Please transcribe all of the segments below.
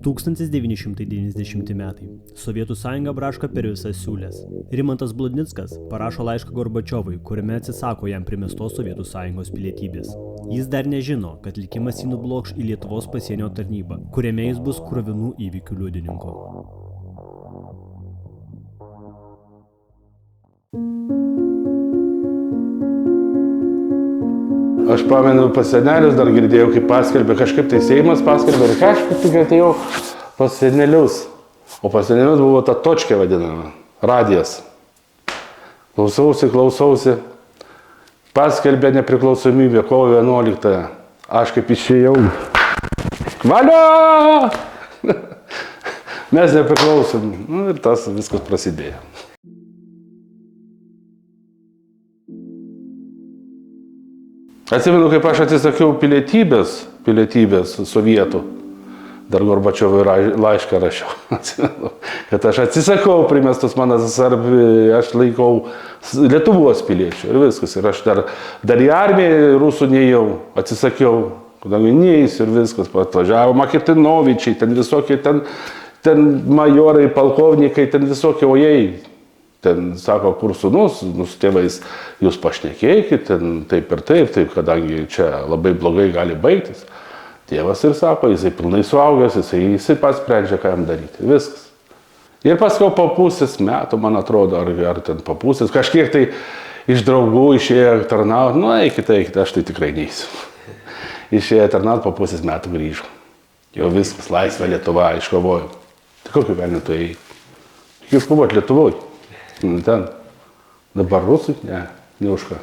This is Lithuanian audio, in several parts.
1990 metai. Sovietų sąjunga braško per visas siūlės. Rimantas Bludnickas parašo laišką Gorbačiovui, kuriame atsisako jam primestos Sovietų sąjungos pilietybės. Jis dar nežino, kad likimas jį nublokš į Lietuvos pasienio tarnybą, kuriame jis bus kruvinų įvykių liudininku. Aš pamenu, pas senelius dar girdėjau, kaip paskelbė, kažkaip tai Seimas paskelbė ir kažkaip tik atėjau pas senelius. O pas senelius buvo ta točkė vadinama, radijas. Klausausi. Paskelbė nepriklausomybę kovo 11. Aš kaip išėjau. Valio! Mes nepriklausom. Ir tas viskas prasidėjo. Atsimenu, kaip aš atsisakiau pilietybės sovietų. Dar Gorbačiovui laišką rašiau. Atsimenu, kad aš atsisakau primestus man SSR, aš laikau Lietuvos piliečių ir viskas. Ir aš dar į armiją rusų neėjau, atsisakiau, kadangi neįsiu ir viskas. Atvažiavo Maketinovičiai, ten visokie, ten majorai, palkovnikai, ten visokie ojai. Ten sako, kur sūnus, su tėvais jūs pašnekėkit, ten taip ir taip, kadangi čia labai blogai gali baigtis. Tėvas ir sako, jisai pilnai suaugęs, jisai pats sprendžia, ką jam daryti. Viskas. Ir paskui po pusės metų, man atrodo, ar ten po pusės, kažkiek tai iš draugų išėjo tarnauti, eikite, aš tai tikrai neįsiu. Išėjo tarnauti, po pusės metų grįžo. Jau viskas, laisvė Lietuva, iškovojau. Tai kokiu velniu tu ėjai? Jūs kovot Lietuvoj. Ten. Dabar rusai? Ne už ką.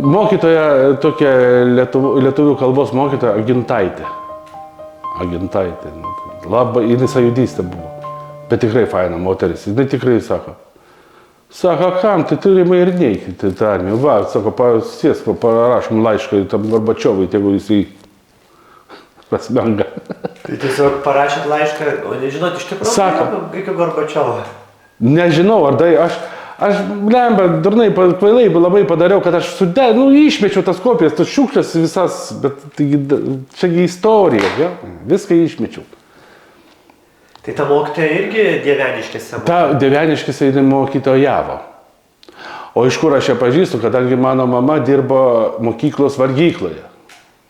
Mokytoja, tokia lietuvių kalbos mokytoja, Agintaitė. Labai, jinai sąjūdystė buvo. Bet tikrai faina moteris. Jinai tikrai sako, kam, tai turime ir neikti tą armiją. Va, sako, parašom laišką tam Gorbačiovui, tegu jisai pasmenga. Tai tiesiog parašėt laišką, o nežinot, iš tikrųjų, kaip Gorbačiovo? Nežinau, ar tai aš lemba, durnai, kvailai labai padariau, kad aš išmečiau tas kopijas, tas šiukšlės visas, bet čiagi istorija, ja? Viską išmečiau. Tai ta mokytoja irgi Dieveniškėse? Ta Dieveniškėse jinai mokytojavo. O iš kur aš ją pažįstu, kadangi mano mama dirbo mokyklos valgykloje.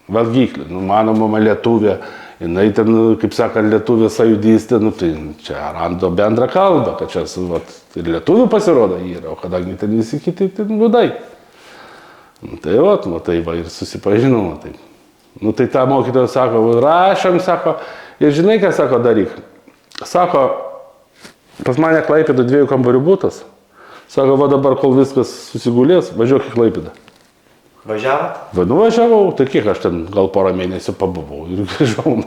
Mano mama lietuvė, jinai ten, kaip sakant, lietuvė sąjūdystė, tai čia rando bendrą kalbą, kad čia ir lietuvių pasirodo yra, o kadangi ten visi kiti gudai. Tai ir susipažinau. Tai ta mokytoja sako, rašom, sako, ir žinai, ką sako daryk. Sako, pas mane Klaipėda 2 kambarių butas. Sako, va dabar, kol viskas susigulės, važiuok į Klaipėdą. Važiavot? Važiavau, tai kiek aš ten gal porą mėnesių pabuvau ir grįžau.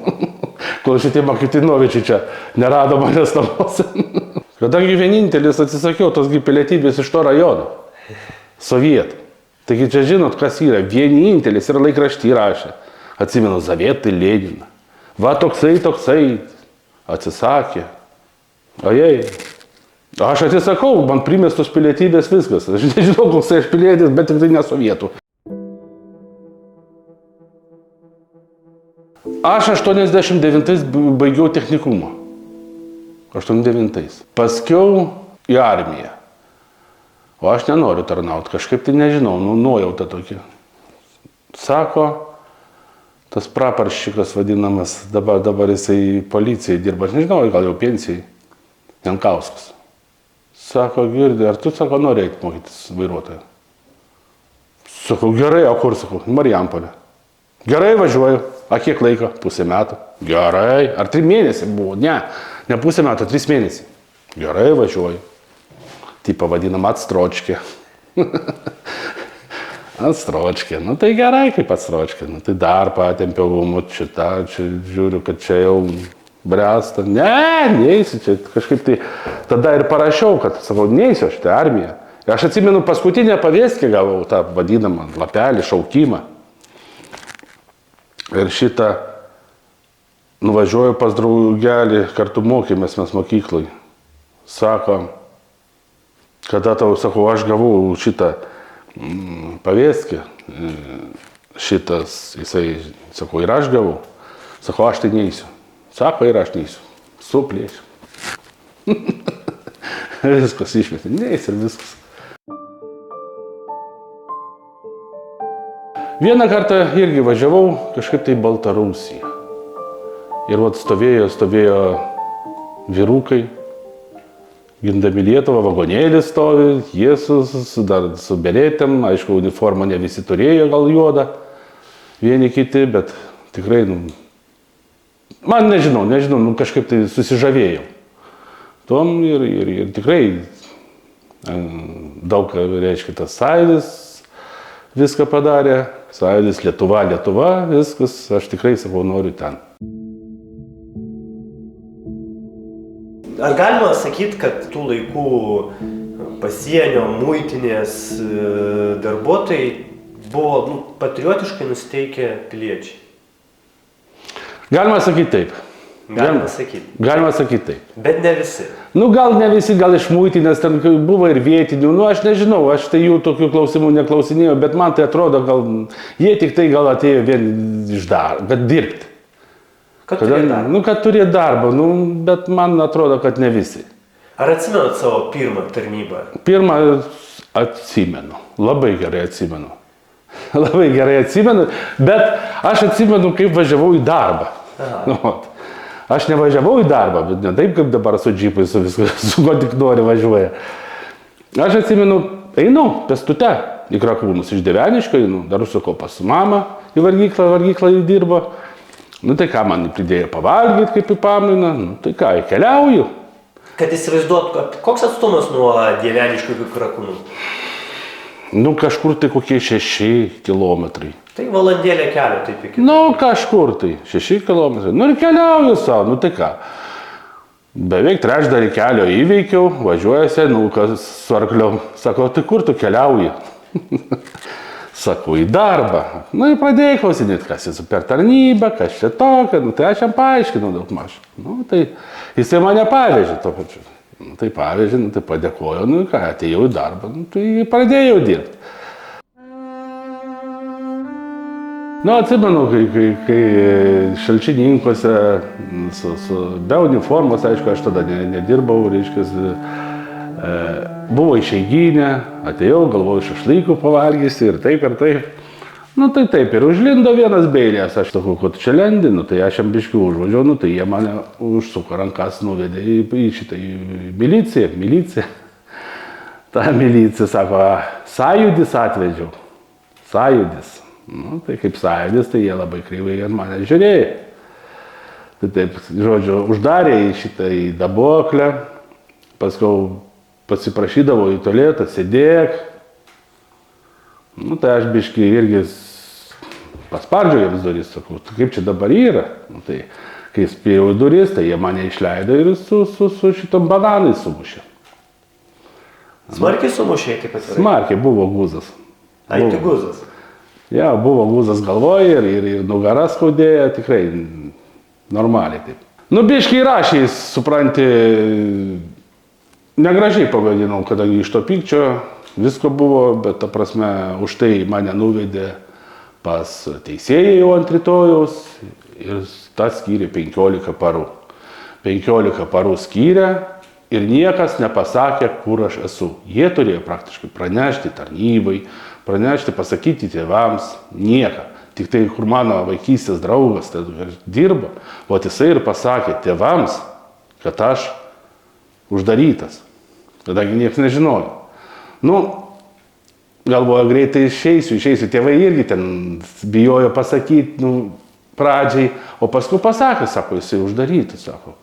Kol šitie Maketinovičiai čia nerado manęs namuose. Kadangi vienintelis atsisakiau tos pilietybės iš to rajono. Sovietų. Taigi čia žinot, kas yra. Vienintelis ir laikraštį rašė. Atsimenu, Zavetai Leniną. Va toksai atsisakė. Ojei. Aš atsisakau, man primestos pilietybės viskas. Aš nežinau, koks aš pilietis, bet tik tai ne sovietų. Aš 89 baigiau technikumą. 89. Paskiau į armiją. O aš nenoriu tarnauti, kažkaip tai nežinau, nuojauta tokia. Sako, tas praparščikas vadinamas, dabar jisai policijai dirba, aš nežinau, gal jau pensijai, Jankauskas. Sako, girdi, ar tu, sako, nori eiti mokytis vairuotoją? Sakau, gerai, o kur, sakau, Marijampolė. Gerai, važiuoju. A kiek laiko? Pusę metų. Gerai. Ar 3 mėnesiai buvo? Ne pusę metų, 3 mėnesiai. Gerai, važiuoju. Tai pavadinam atstročkė. Atstročkė. Tai gerai, kaip atstročkė. Tai dar patempiau šitą, čia žiūriu, kad čia jau bręsta. Neįsiu čia. Kažkaip tai tada ir parašiau, kad sakau, neįsiu šitą armiją. Ir aš atsimenu, paskutinę pavėstkę gavau tą vadinamą lapelį, šaukimą. Ir šitą nuvažiuoju pas draugelį, kartu mokėmės mes mokyklai. Sako, kada tau, sakau, aš gavau šitą Pavėskė, šitas, jisai, sako, ir aš gavau. Sako, aš tai neįsiu. Sako, ir aš neįsiu. Suplėsiu. Viskas išmetė, neįs ir viskas. Vieną kartą irgi važiavau kažkaip tai Baltarusiją. Ir vat stovėjo vyrukai, gindami Lietuvą, vagonėlis stovi, jie dar su beretėm, aišku, uniformą ne visi turėjo, gal juodą, vieni kiti, bet tikrai, man nežinau, kažkaip tai susižavėjau. Tom ir tikrai daug, reiškia, tas Sąjūdis viską padarė, Sąjūdis Lietuva, viskas, aš tikrai sakau, noriu ten. Ar galima sakyti, kad tų laikų pasienio, muitinės darbuotojai buvo patriotiškai nusiteikę piliečiai? Galima sakyti taip. Galima sakyti taip. Bet ne visi. Gal ne visi, gal iš muitinės, ten buvo ir vietinių, aš nežinau, aš tai jų tokių klausimų neklausinėjau, bet man tai atrodo, gal jie tik tai gal atėjo vien iš darbo, kad dirbti. Kad turėt darbą. Kad turėt darbą, bet man atrodo, kad ne visi. Ar atsimenat savo pirmą tarnybą? Pirmą atsimenu, labai gerai atsimenu. Labai gerai atsimenu, bet aš atsimenu, kaip važiavau į darbą. Aš nevažiavau į darbą, bet ne taip, kaip dabar su džipui, su visku, su ko tik nori važiuoja. Aš atsimenu, einu pėstute į Krakūnus, iš Deveniškio einu, dar užsukau pas mamą į valgyklą dirbo. Tai ką man pridėjo pavalgyti, kaip į pamainą, tai ką, keliauju. Kad įsivaizduot, koks atstumas nuo Deveniškių iki Krakūnų? Kažkur tai kokie 6 kilometrai. Tai valandėlė kelio taip iki. Kažkur tai 6 kilometrai. Ir keliauju savo, tai ką. Beveik trečdalį kelio įveikiau, važiuoja senukas su arkliom. Sako, tai kur tu keliauji? Sakau, į darbą. Ir pradėjau klausinėti, kas esu per tarnybą, kas čia tokia. Tai aš jam paaiškinau daug maž. Tai jisai mane pavežė to pačiu. Tai pavežė, tai padėkojo, ką, atėjau į darbą, tai pradėjau dirbti. Atsimenu, kai Šalčininkuose be uniformos, aišku, aš tada nedirbau, reiškia, buvo išeiginė, atėjau, galvojau šašlykų pavalgysi ir taip. Tai taip, ir užlindo vienas beilės, aš sakau, kad čia lendi, tai aš jam biškiu užvažiuoju, tai jie mane užsuko rankas, nuvedė į šitą miliciją. Ta milicija sako, Sąjūdis atvedžiau. Sąjūdis. Tai kaip Sąjūdis, tai jie labai kreivai ant mane žiūrėjo. Tai taip, žodžiu, uždarė į šitą į daboklę, paskui pasiprašydavo į tualetą, sėdėk. Tai aš biškį irgi paspardžiau jiems duris, sakau, kaip čia dabar yra. Tai kai spėjau į duris, tai jie mane išleido ir su šitom bananai sumušė. Smarkiai sumušė, kaip atvirai? Smarkiai, buvo guzas. Ai, tai guzas? Ja, buvo guzas galvoje ir nugara skaudėjo, tikrai normaliai taip. Biškį įrašė, supranti, negražiai pavadinau, kadangi iš to pykčio visko buvo, bet ta prasme, už tai mane nuvedė pas teisėją jau ant rytojaus ir tas skyrė 15 parų. 15 parų skyrė ir niekas nepasakė, kur aš esu. Jie turėjo praktiškai pranešti tarnybai, pasakyti tėvams, nieką. Tik tai, kur mano vaikystės draugas dirbo, jisai ir pasakė tėvams, kad aš uždarytas, kadangi niekas nežinojo. Galvoju, greitai išeisiu, tėvai irgi ten bijojo pasakyti, pradžiai, o paskui pasakė, sako, jisai uždarytas, sako.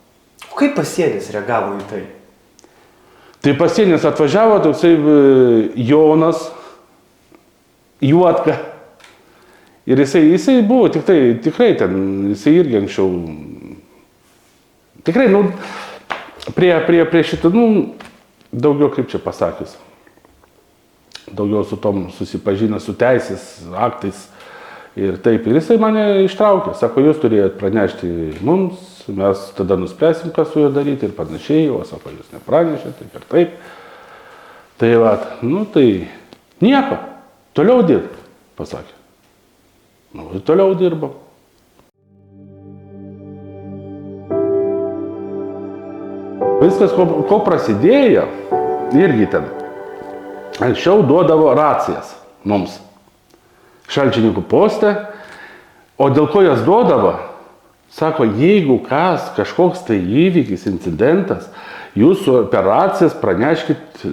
O kaip pasienis reagavo į tai? Tai pasienis atvažiavo toksai Jonas Juodka ir jisai buvo tikrai ten, jisai irgi anksčiau, tikrai, prie šito, daugiau kaip čia pasakius. Daugiau su tom susipažino su teisės aktais ir taip. Ir jisai mane ištraukė, sako, jūs turėjot pranešti mums, mes tada nuspręsim, ką su juo daryti ir panašiai, o sako, jūs nepranešėte, taip ir taip. Tai tai nieko. Toliau dirb, pasakė. Nu, ir toliau dirbo. Viskas, ko prasidėjo, irgi ten. Anksčiau duodavo racijas mums. Šalčininkų poste. O dėl ko jas duodavo? Sako, jeigu kažkoks tai įvykis, incidentas, jūs per racijas praneškit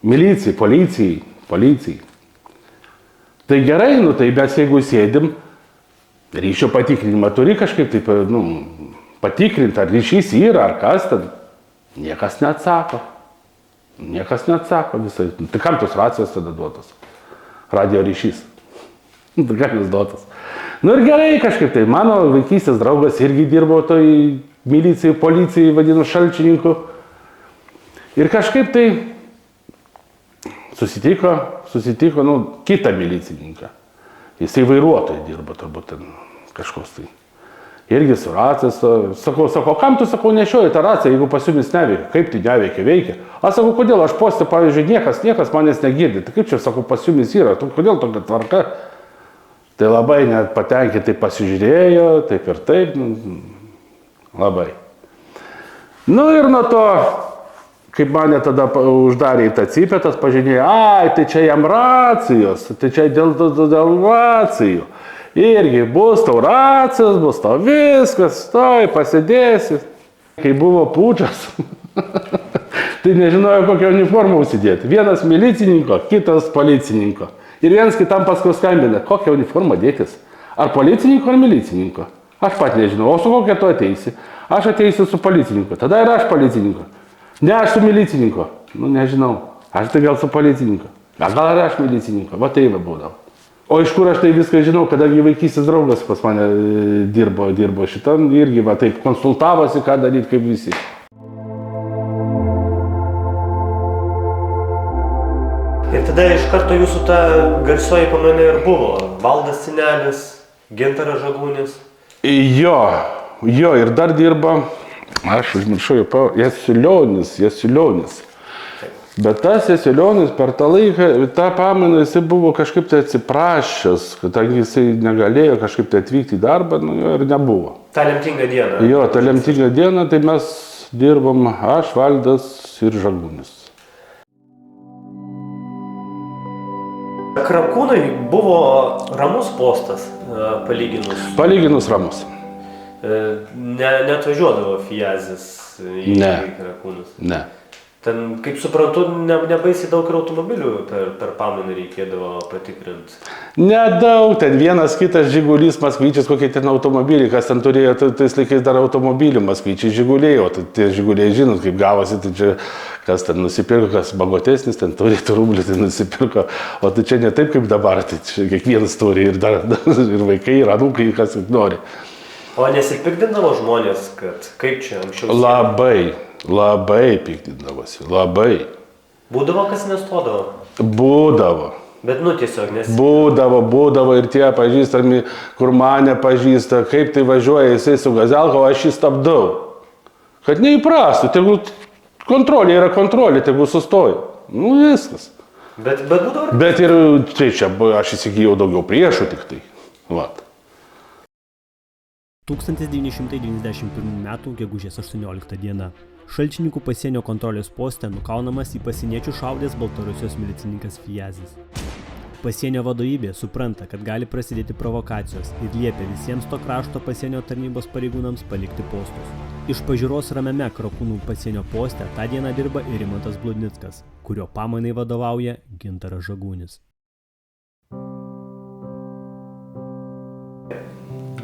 milicijai, policijai. Tai gerai, nu tai mes jeigu sėdim, ryšio patikrinimą turi kažkaip taip, patikrinti, ar ryšys yra, ar kas ten. Niekas neatsako. Visai. Tai kam tos racijos tada duotos? Radio ryšys. Tai kam jis duotas? Nu ir gerai kažkaip tai. Mano vaikystės draugas irgi dirbo toj milicijai, policijai, vadinu šalčininku. Ir kažkaip tai susitiko, kitą milicininką. Jisai vairuotojai dirbo, turbūt ten kažkoks tai. Irgi su racijas, sakau, kam tu, nešioji tą raciją, jeigu pas jumis neveikia, kaip tai neveikia. Aš sakau, kodėl, aš poste, pavyzdžiui, niekas manęs negirdi, tai kaip čia, pas jumis yra, kodėl tokia tvarka? Tai labai net patenkintai pasižiūrėjo, taip ir taip, labai. Nu ir nuo to, kaip mane tada uždarė į tą cipetas, pažinėjo, tai čia jam racijos, tai čia dėl racijų. Irgi bus tau racijos, bus tau viskas, pasidėsi. Kai buvo pučas, tai nežinojo, kokią uniformą užsidėti. Vienas milicininko, kitas policininko. Ir vienas kitam paskui skambina, kokią uniformą dėtis. Ar policininko, ar milicininko. Aš pat nežinau, o su kokia tu ateisi. Aš ateisiu su policininko, tada ir aš policininko. Ne, aš su milicininko. Nu, nežinau, aš tai gal su policininko. Gal ir aš milicininko, va tai būdavo. O iš kur aš tai viską žinau, kadangi vaikystės draugas pas mane dirbo šitam, irgi va taip konsultavosi, ką daryti kaip visi. Ir tada iš karto jūsų ta garsioji pamaina ir buvo. Valdas Senelis, Gintaras Žagūnis. Jo, ir dar dirba, aš užmiršau, Jasulionis. Bet tas Jasulionis per tą laiką, tą pamainą jisai buvo kažkaip tai atsiprašęs, kadangi jisai negalėjo kažkaip tai atvykti į darbą, ir nebuvo. Ta lemtinga diena. Jo, ta lemtinga diena, tai mes dirbom aš, Valdas ir Žagūnis. Krakūnai buvo ramus postas, palyginus. Palyginus ramus. Neatvažiuodavo Fiazis į Krakūnus. Ne. Ten, kaip suprantu, nebaisiai daug ir automobilių per pamainą reikėdavo patikrinti. Nedaug, ten vienas kitas Žigulys, Maskvyčius, kokie ten automobiliai, kas ten turėjo, tais laikais dar automobilių Maskvyčiai Žiguliai, o tie Žiguliai žinot, kaip gavosi, tai čia kas ten nusipirko, kas bagotesnis, ten turi rublį, tai nusipirko, o tai čia ne taip kaip dabar, tai čia kiekvienas turi ir vaikai, ir anūkai, kas nori. O nesipikdindavo žmonės, kad kaip čia anksčiau? Labai piktindavosi, labai. Būdavo, kas nestodavo? Būdavo. Bet tiesiog nes... Būdavo ir tie pažįstami, kur mane pažįsta, kaip tai važiuoja jisai su gazelka, o aš jį stabdau. Kad neįprastų, tegul kontrolė yra kontrolė, tegul sustoja. Viskas. Bet būdavo... Bet ir čia aš įsigijau daugiau priešų tik tai. Vat. 1991 m. gegužės 18 diena. Šalčininkų pasienio kontrolės poste nukaunamas į pasieniečių šaudęs Baltarusijos milicininkas Fiazis. Pasienio vadovybė supranta, kad gali prasidėti provokacijos ir liepia visiems to krašto pasienio tarnybos pareigūnams palikti postus. Iš pažiūros ramiame Krakūnų pasienio poste tą dieną dirba ir Rimantas Bludnickas, kurio pamainai vadovauja Gintaras Žagūnis.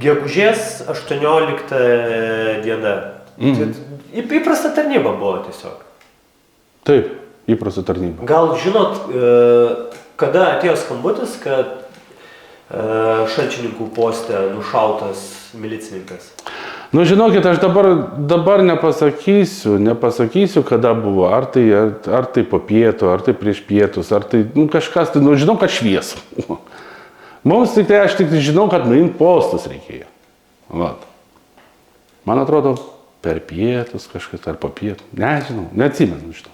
Gegužės 18 diena. Įprasta tarnyba buvo tiesiog. Taip, įprasta tarnyba. Gal žinot, kada atėjo skambutis, kad Šalčininkų poste nušautas milicininkas? Žinokit, aš dabar nepasakysiu, kada buvo. Ar tai po pietų, ar tai prieš pietus, ar tai kažkas, žinau, kad šviesu. Mums aš tik žinau, kad nuimti postus reikėjo. Vat. Man atrodo, per pietus kažkas, ar po pietų. Nežinau, neatsimenu, žinau.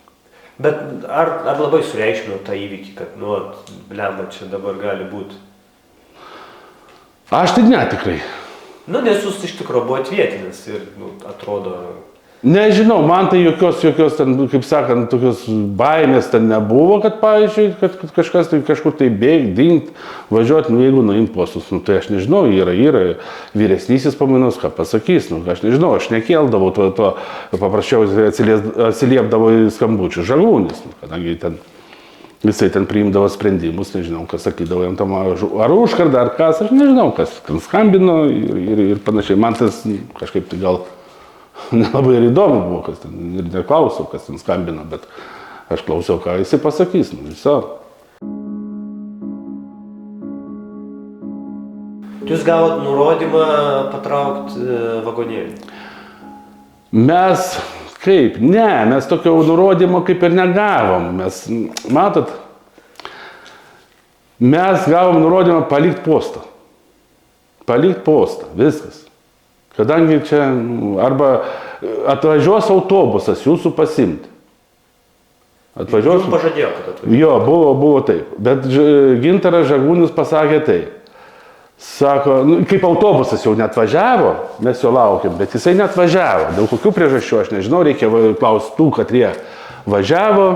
Bet ar labai sureikšmino tą įvykį, kad, blemba, čia dabar gali būti? Aš tai netikrai. Nes jūs iš tikrųjų buvo vietinis ir, atrodo... Nežinau, man tai jokios ten, kaip sakant, tokios baimės ten nebuvo, kad, pavyzdžiui, kad kažkas tai kažkur tai bėg, dingt, važiuoti, jeigu nuimt postus, tai aš nežinau, yra vyresnysis pamainos, ką pasakys, aš nežinau, aš nekeldavau to paprasčiausiai atsiliepdavo į skambučių Žagūnis, kadangi jisai ten priimdavo sprendimus, nežinau, kas sakydavo jam tam, ar užkardą, ar kas, aš nežinau, kas ten skambino ir panašiai, man tas kažkaip tai gal nelabai ir įdomu buvo, kas ten, ir neklausiau, kas ten skambino, bet aš klausiau, ką jisai pasakys, viso. Jūs gavot nurodymą patraukti vagonėlį? Mes, kaip? Ne, mes tokio nurodymo kaip ir negavom. Mes, matot, mes gavom nurodymą palikti postą. Palikti postą, viskas. Kadangi čia arba atvažiuos autobusas jūsų pasimti. Atvažiuos... Jūs pažadėjo, kad atvažiuos? Jo, buvo taip. Bet Gintaras Žagūnis pasakė taip. Sako, kaip autobusas jau neatvažiavo, mes jo laukiam, bet jisai neatvažiavo. Dėl kokių priežasčių, aš nežinau, reikia klausti tų, kad jie važiavo.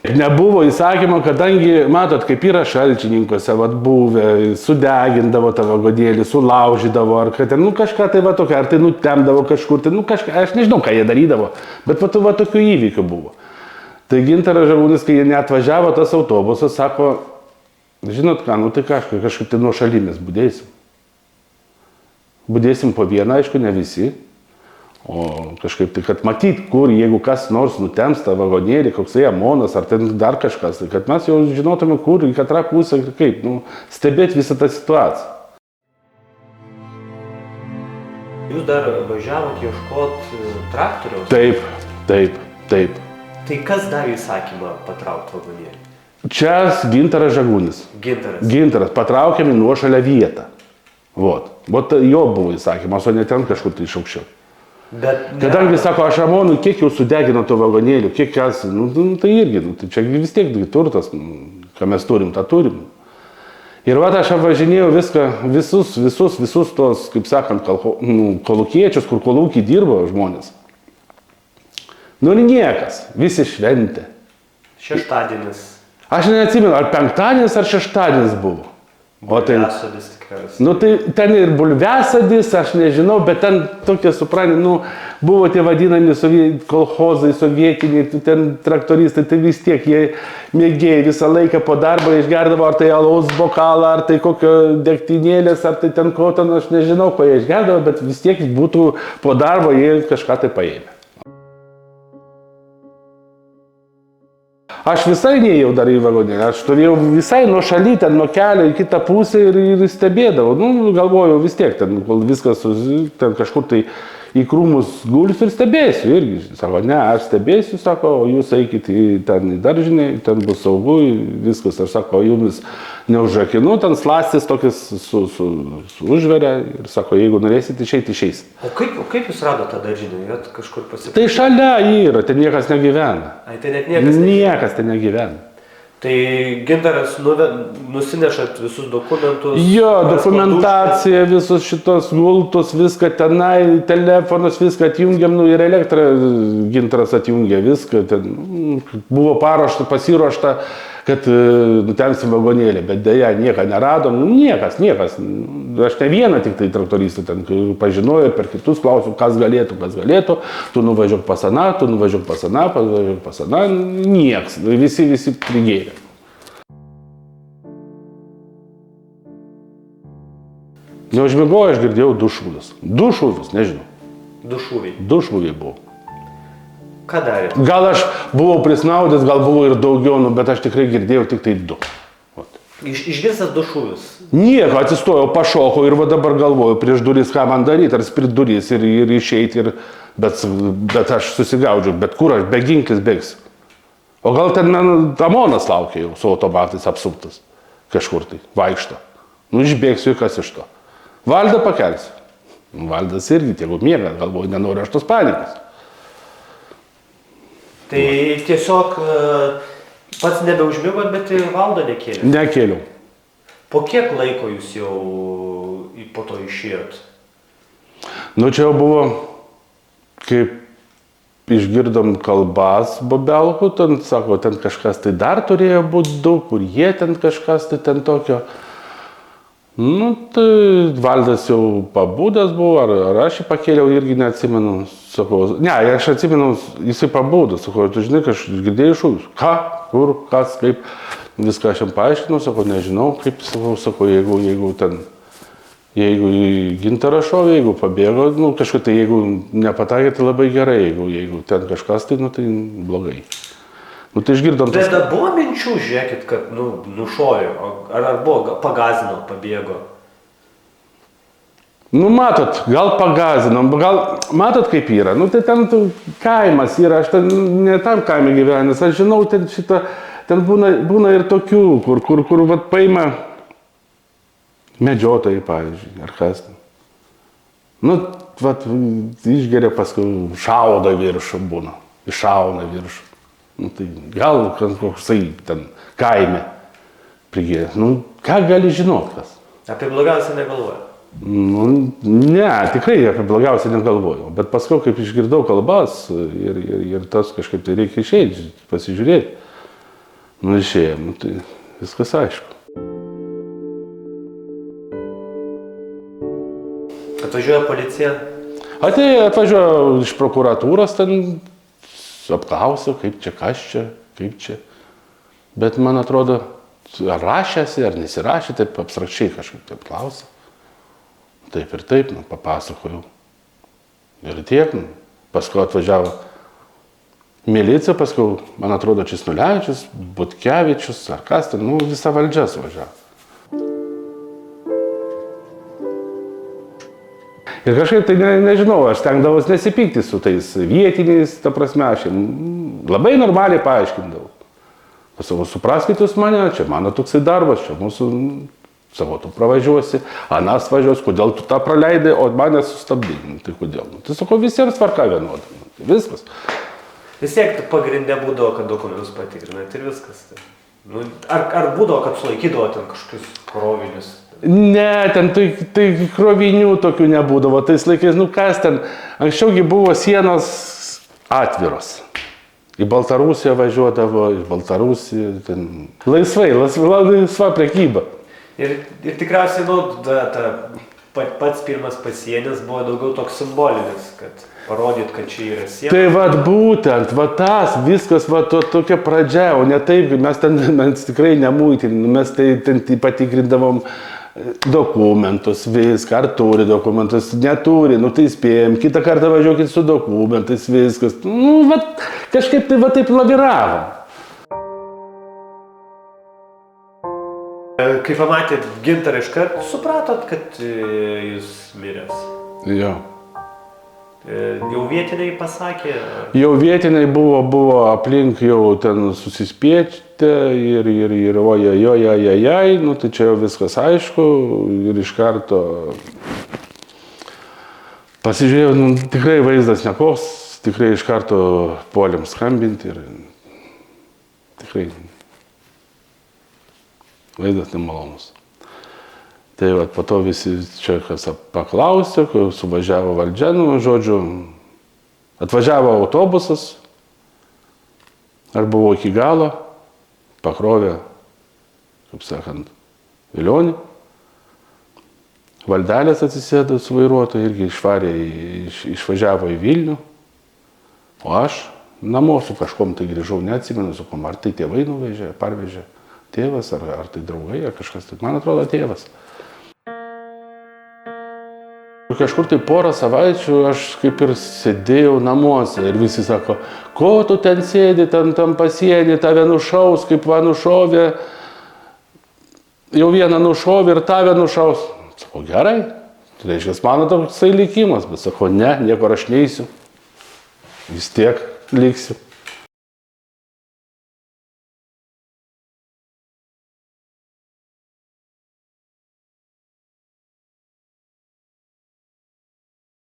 Nebuvo įsakymo, kadangi, matot, kaip yra Šalčininkuose, buvę, sudegindavo tą vagonėlį, sulaužydavo, ar kad kažką tai tokia, ar tai nutemdavo kažkur, tai kažką, aš nežinau, ką jie darydavo, bet tokių įvykių buvo. Tai Gintaras Žagūnis, kai jie neatvažiavo, tas autobusas, sako, žinot ką, tai kažkaip tai nuo šalimės budėsim. Budėsim po vieną, aišku, ne visi. O kažkaip tai, kad matyt, kur, jeigu kas nors nutems tą vagonėlį, koksai amonas, ar ten dar kažkas, tai kad mes jau žinotume, kur, į katrą pusę ir kaip, stebėti visą tą situaciją. Jūs dar važiavot ieškoti traktoriaus? Taip. Tai kas davė įsakymą patraukti vagonėlį? Čia Gintaras Žagūnis. Gintaras, patraukėme nuošalę vietą. Vot jo buvo įsakymas, o ne ten kažkur tai iš aukščiau. Kadangi sako, aš amonų, kiek jau sudegino to vagonėlių, kiek kas, tai irgi, tai čia vis tiek turtas, ką mes turim, tą turim. Ir aš apvažinėjau viską, visus tos, kaip sakant, kolūkiečius, kur kolūkį dirbo žmonės. Niekas, visi šventė. Šeštadienis. Aš neatsimenu, ar penktadienis, ar šeštadienis buvo. Bulviasadis tikriausiai. Tai ten ir bulviasadis, aš nežinau, bet ten tokie, buvo tie vadinami kolchozai sovietiniai, ten traktoristai, tai vis tiek jie mėgėjai visą laiką po darbo išgerdavo, ar tai alaus bokalą, ar tai kokio degtinėlės, ar tai ten ko ten, aš nežinau, ko jie išgerdavo, bet vis tiek būtų po darbo jie kažką tai paėmė. Aš visai neėjau dar į vagonėlį, aš turėjau visai nuo šaly, ten nuo kelio į kitą pusę ir stebėdavau. Galvojau vis tiek, ten kol viskas ten kažkur tai į krūmus gulsiu ir stebėsiu irgi. Sako, ne, aš stebėsiu, sako, o jūs eikit ten į daržinę, ten bus saugu, viskas. Aš sako, jumis neužrakinu, ten slastis tokias užveria ir sako, jeigu norėsit išeiti, išeisit. O kaip jūs radot tą daržinę? Jūs kažkur pasipasakėte? Tai šalia yra, ten niekas negyvena. Ai, tai net niekas negyvena? Niekas ten negyvena. Tai Gintaras nusinešat visus dokumentus? Jo, dokumentacija, visus šitos gultus, viską tenai, telefonas, viską atjungiam, ir elektrą Gintaras atjungė, viską. Ten buvo pasiruošta, kad nutemsim vagonėlį, bet dėja nieką neradom, niekas. Aš ne vieną tik tai traktoristą ten pažinojau ir per kitus klausiau, kas galėtų, tu nuvažiuok pas aną, nieks, visi prigėrė. Neužmigau, aš girdėjau du šūvius, nežinau. Du šūviai buvo. Ką darėt? Gal aš buvau prisnaudęs, gal buvo ir daugiau, bet aš tikrai girdėjau tik tai du. Išgirstas du šūvius? Nieko, atsistojau, pašokau ir dabar galvoju prieš duris, ką man daryti, ar spirt duris ir išeiti, bet aš susigaudžiau, bet kur aš be ginklis bėgsiu. O gal ten amonas laukia jau su automatais apsuptas, kažkur tai, vaikšto. Išbėgsiu, kas iš to. Valdą pakelsiu. Valdas irgi, jeigu miega, galvoju, nenori aš tos panikos. Tai tiesiog pats nebeužmigot, bet ir valdo nekėlė. Nekėliau. Po kiek laiko jūs jau po to išėjot? Nu, čia jau buvo, kaip išgirdom kalbas Bobelkų, ten, sako, ten kažkas tai dar turėjo būti daug, kur jie ten kažkas tai ten tokio. Nu, tai Valdas jau pabūdęs buvo, ar aš jį pakėliau, irgi neatsimenu. Sakau, ne, aš atsimenu, jisai pabūdęs, sakau, tu žinai, aš girdėjau šūkius. Ką, kur, kas, kaip, viską aš jam paaiškinau, sakau, nežinau, kaip, sakau, jeigu ten, jeigu į gintarą šovė, jeigu pabėgo, nu, kažkaip tai, jeigu nepatakė, tai labai gerai, jeigu ten kažkas, tai, nu, tai blogai. Nu, tai išgirdom tas... Bet buvo minčių, žiūrėkit, kad, nu, nušovė, ar buvo, pagazino, pabėgo? Nu, matot, gal pagazinom, gal, matot kaip yra, nu, tai ten kaimas yra, aš ten ne tam kaime gyvenęs, aš žinau, ten šitą, ten būna ir tokių, kur vat paima medžiotojai, pavyzdžiui, ar kas. Nu, vat, išgeria paskui šaudo viršų būna, iššauna viršų. Nu, tai gal koksai ten kaime prigėrė. Nu, ką gali žinot kas? Apie blogiausią negalvoju. Nu, ne, tikrai apie blogiausią negalvojau. Bet paskui, kaip išgirdau kalbas ir tas kažkaip tai reikia išeiti, pasižiūrėti. Nu, išėjom, nu, tai viskas aišku. Atvažiuoja policija? Atvažiuoja iš prokuratūros, ten apklausiau, kaip čia, kas čia, kaip čia. Bet man atrodo, ar rašėsi, ar nesirašė, taip abstrakčiai kažkaip taip klausia. Taip ir taip, nu, papasakojau. Ir tiek, nu, paskui atvažiavo milicija, paskui, man atrodo, Česnulevičius, Butkevičius, ar kas ten, nu, visa valdžia suvažiavo. Ir kažkaip tai nežinau, aš stengdavos nesipykti su tais vietiniais, ta prasme, aš labai normaliai paaiškindavau. Pasakau, supraskit jūs mane, čia mano toksai darbas, čia mūsų, savo, tu pravažiuosi, anas važiuos, kodėl tu tą praleidai, o mane sustabdai, tai kodėl. Tai sakau, visiems tvarka vienodai, viskas. Vis tiek pagrindė būdavo, kad dokumentus patikrinat ir viskas. Nu, ar būdavo, kad sulaikydavo ten kažkokius krovinius? Ne, ten tai krovinių tokių nebūdavo, tais laikais, nu kas ten, anksčiaugi buvo sienos atviros. Į Baltarusiją važiuodavo, iš Baltarusiją, ten laisva prekyba. Ir tikriausiai, nu, pats pirmas pasienis buvo daugiau toks simbolinis, kad parodyt, kad čia yra siena. Tai vat būtent, vat tas, viskas, vat tokia pradžia, o ne taip, mes tikrai nemuitinim, mes tai patikrindavom dokumentus, viską, ar turi dokumentus, neturi, nu tai spėjom, kitą kartą važiuokit su dokumentais, viskas, nu, vat, kažkaip tai va taip laviravom. Kai pamatėt Gintarą iškart, supratot, kad jis miręs? Jo. Jau vietiniai pasakė? Jau vietiniai buvo aplink jau ten susispiečti ir ojajajajai, nu tai čia jau viskas aišku ir iš karto pasižiūrėjau, nu tikrai vaizdas nekoks, tikrai iš karto puolėm skambinti ir tikrai vaizdas nemalonus. Tai vat, po to visi čia kas paklausė, kai suvažiavo valdžia, nu, žodžiu, atvažiavo autobusas, ar buvo iki galo, pakrovė, kaip sakant, Vilionį. Valdelės atsisėdo su vairuotoju, irgi išvažiavo į Vilnių, o aš namo su kažkom tai grįžau, neatsimenu, su kom, ar tai tėvai nuvežė, parvežė, tėvas, ar tai draugai, ar kažkas, tai man atrodo tėvas. Kažkur tai porą savaičių aš kaip ir sėdėjau namuose ir visi sako, ko tu ten sėdi, tam pasienį, tave nušaus, kaip va nušovė, jau vieną nušovė ir tave nušaus. Sako, gerai, tai reiškia, mano toksai likimas, bet sako, ne, niekur aš neisiu, vis tiek liksiu.